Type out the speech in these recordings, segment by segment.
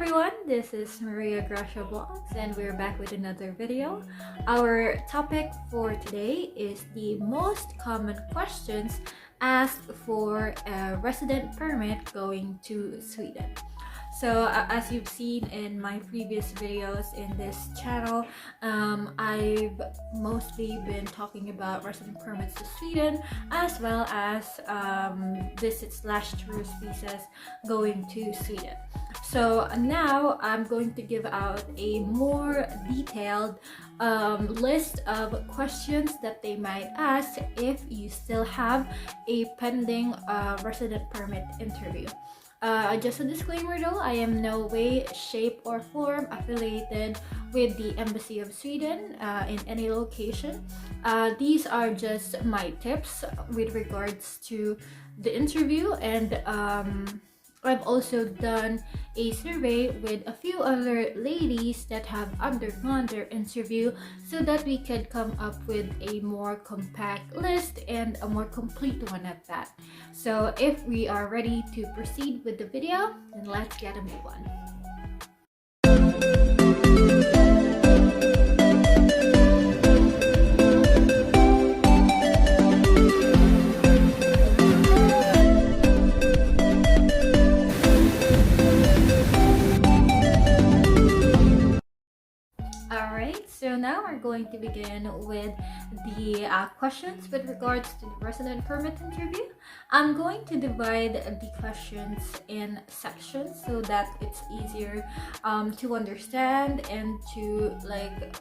everyone, this is Maria Gracia Vlogs and we're back with another video. Our topic for today is the most common questions asked for a resident permit going to Sweden. So as you've seen in my previous videos in this channel, I've mostly been talking about resident permits to Sweden as well as visit/tourist visas going to Sweden. So now I'm going to give out a more detailed list of questions that they might ask if you still have a pending resident permit interview. Just a disclaimer though, I am no way, shape, or form affiliated with the Embassy of Sweden in any location. These are just my tips with regards to the interview, and I've also done a survey with a few other ladies that have undergone their interview so that we could come up with a more compact list and a more complete one at that. So if we are ready to proceed with the video, then let's get a move on. So now we're going to begin with the questions with regards to the resident permit interview. I'm going to divide the questions in sections so that it's easier to understand and to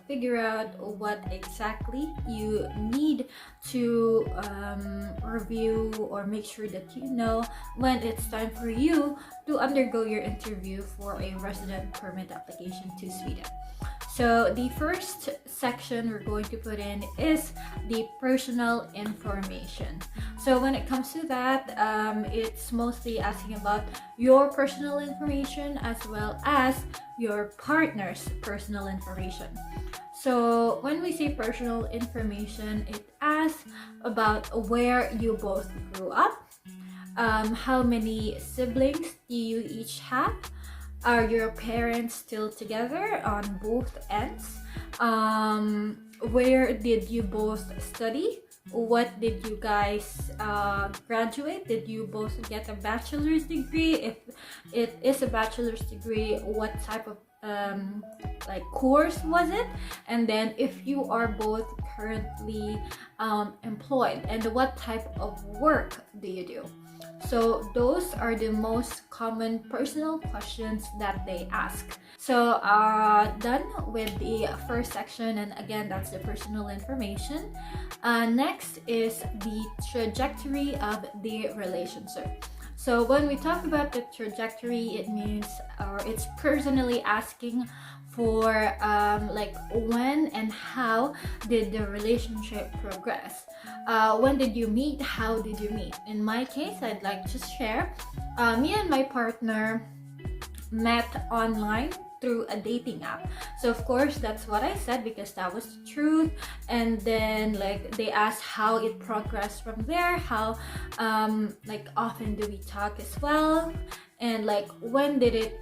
figure out what exactly you need to review or make sure that you know when it's time for you to undergo your interview for a resident permit application to Sweden. So the first section we're going to put in is the personal information. So when it comes to that, it's mostly asking about your personal information as well as your partner's personal information. So when we say personal information, it asks about where you both grew up, how many siblings do you each have, are your parents still together on both ends? Where did you both study? What did you guys graduate? Did you both get a bachelor's degree? If it is a bachelor's degree, what type of course was it? And then if you are both currently employed, and what type of work do you do? So those are the most common personal questions that they ask. So done with the first section, and again, that's the personal information. Next is the trajectory of the relationship. So when we talk about the trajectory, it means, or it's personally asking for when and how did the relationship progress? When did you meet? How did you meet? In my case, I'd like to share, me and my partner met online through a dating app. So of course that's what I said because that was the truth. And then they asked how it progressed from there, how often do we talk as well, and when did it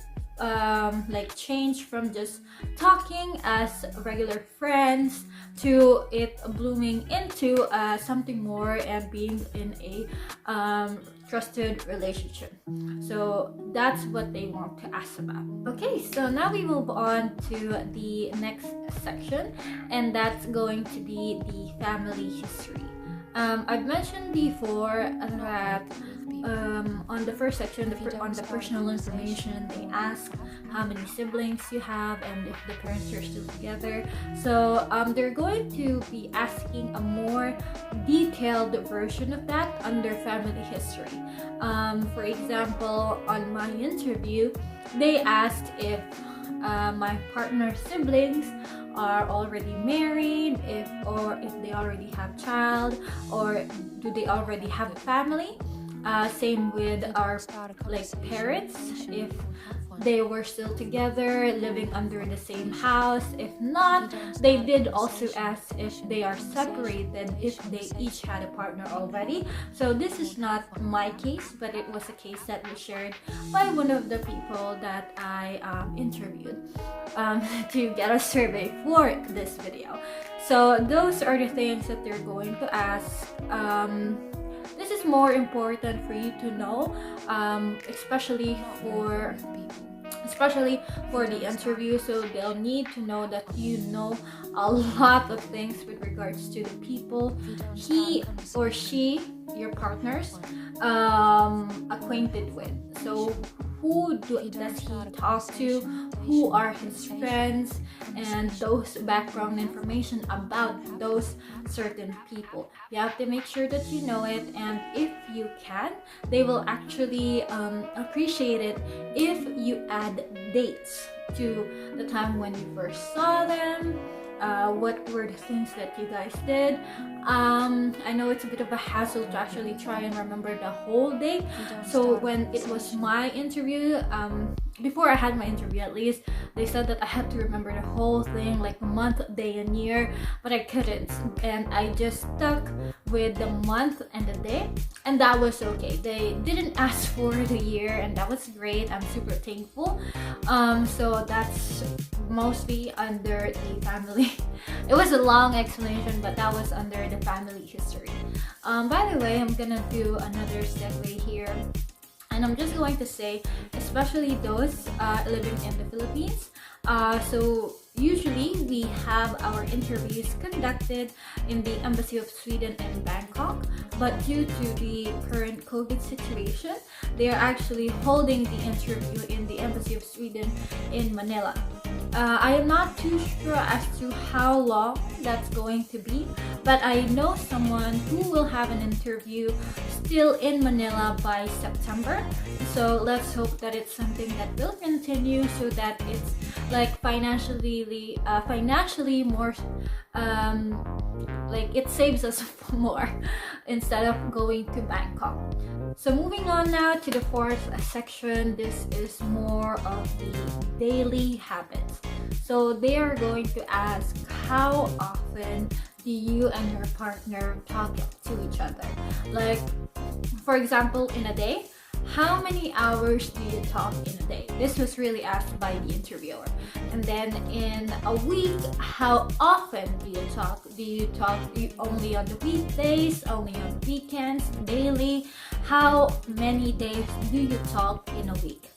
change from just talking as regular friends to it blooming into something more and being in a trusted relationship. So that's what they want to ask about. Okay, so now we move on to the next section, and that's going to be the family history. I've mentioned before that on the first section, on the personal information, they ask how many siblings you have and if the parents are still together. So they're going to be asking a more detailed version of that under family history. For example, on my interview, they asked if my partner's siblings are already married, if they already have child, or do they already have a family. Same with our parents, if they were still together, living under the same house. If not, they did also ask if they are separated, if they each had a partner already. So this is not my case, but it was a case that was shared by one of the people that I interviewed to get a survey for this video. So those are the things that they're going to ask. This is more important for you to know, especially for the interview. So they'll need to know that you know a lot of things with regards to the people he or she, your partners, acquainted with. So does he talk to, who are his friends, and those background information about those certain people. You have to make sure that you know it, and if you can, they will actually appreciate it if you add dates to the time when you first saw them. What were the things that you guys did? I know it's a bit of a hassle to actually try and remember the whole day. So when it was my interview, before I had my interview at least, they said that I had to remember the whole thing, like month, day, and year, but I couldn't. And I just stuck with the month and the day, and that was okay. They didn't ask for the year, and that was great. I'm super thankful. So that's mostly under the family. It was a long explanation, but that was under the family history. By the way, I'm gonna do another segue here, and I'm just going to say, especially those living in the Philippines. So usually we have our interviews conducted in the Embassy of Sweden in Bangkok, but due to the current COVID situation, they are actually holding the interview in the Embassy of Sweden in Manila. I am not too sure as to how long that's going to be, but I know someone who will have an interview still in Manila by September. So let's hope that it's something that will continue, so that it's like financially more, like it saves us more instead of going to Bangkok. So moving on now to the fourth section, this is more of the daily habits. So they are going to ask, how often do you and your partner talk to each other? Like, for example, in a day, how many hours do you talk in a day? This was really asked by the interviewer. And then in a week, how often do you talk? Do you talk only on the weekdays, only on weekends, daily? How many days do you talk in a week?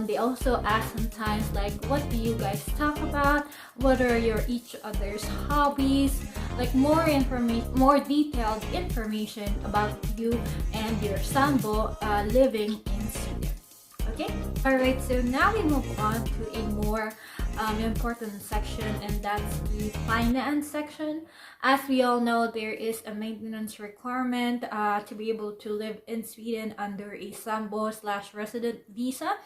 They also ask sometimes, like, what do you guys talk about? What are each other's hobbies? Like more information, more detailed information about you and your sambo living in Sweden. Okay. All right. So now we move on to a more important section, and that's the finance section. As we all know, there is a maintenance requirement to be able to live in Sweden under a sambo/resident visa.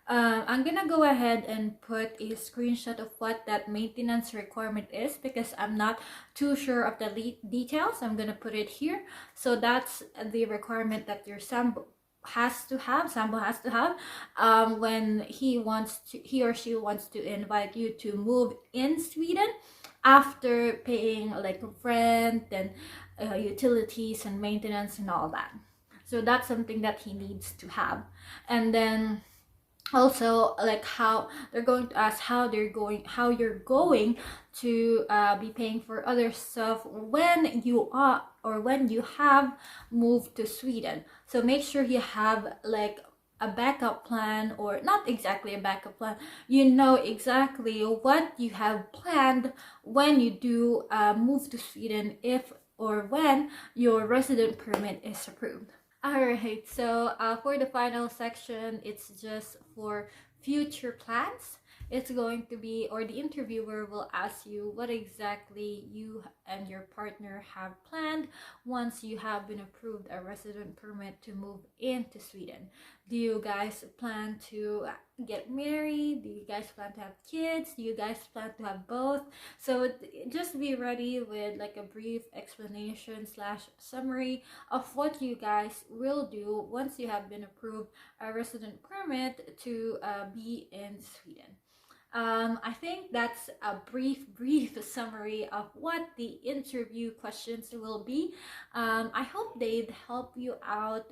I'm gonna go ahead and put a screenshot of what that maintenance requirement is, because I'm not too sure of the details. I'm gonna put it here. So that's the requirement that your sambo has to have when he or she wants to invite you to move in Sweden, after paying like rent and utilities and maintenance and all that. So that's something that he needs to have. And then also, like, how they're going to ask how you're going to be paying for other stuff when you have moved to Sweden. So make sure you have like a backup plan, or not exactly a backup plan. You know exactly what you have planned when you do move to Sweden, if or when your resident permit is approved. Alright, so for the final section, it's just for future plans. It's going to be, or the interviewer will ask you what exactly you and your partner have planned once you have been approved a resident permit to move into Sweden. Do you guys plan to get married? Do you guys plan to have kids? Do you guys plan to have both? So just be ready with like a brief explanation / summary of what you guys will do once you have been approved a resident permit to be in Sweden. I think that's a brief summary of what the interview questions will be. I hope they'd help you out,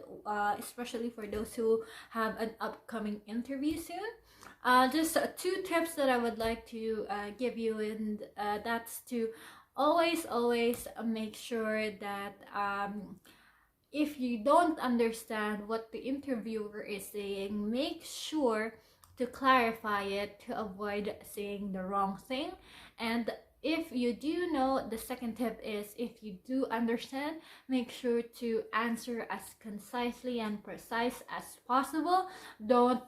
especially for those who have an upcoming interview soon. Just two tips that I would like to give you, and that's to always make sure that if you don't understand what the interviewer is saying, make sure to clarify it to avoid saying the wrong thing. And if you do know, the second tip is, if you do understand, make sure to answer as concisely and precise as possible. Don't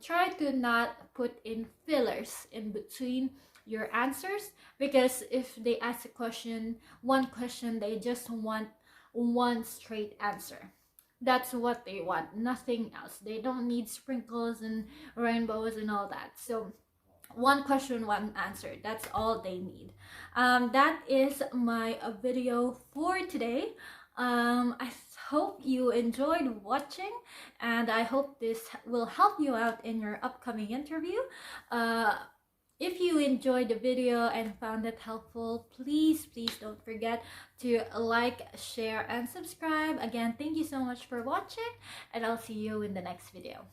try to not put in fillers in between your answers, because if they ask a question, one question, they just want one straight answer. That's what they want, nothing else. They don't need sprinkles and rainbows and all that. So one question, one answer, that's all they need. That is my video for today. I hope you enjoyed watching, and I hope this will help you out in your upcoming interview. If you enjoyed the video and found it helpful, please don't forget to like, share, and subscribe. Again, thank you so much for watching, and I'll see you in the next video.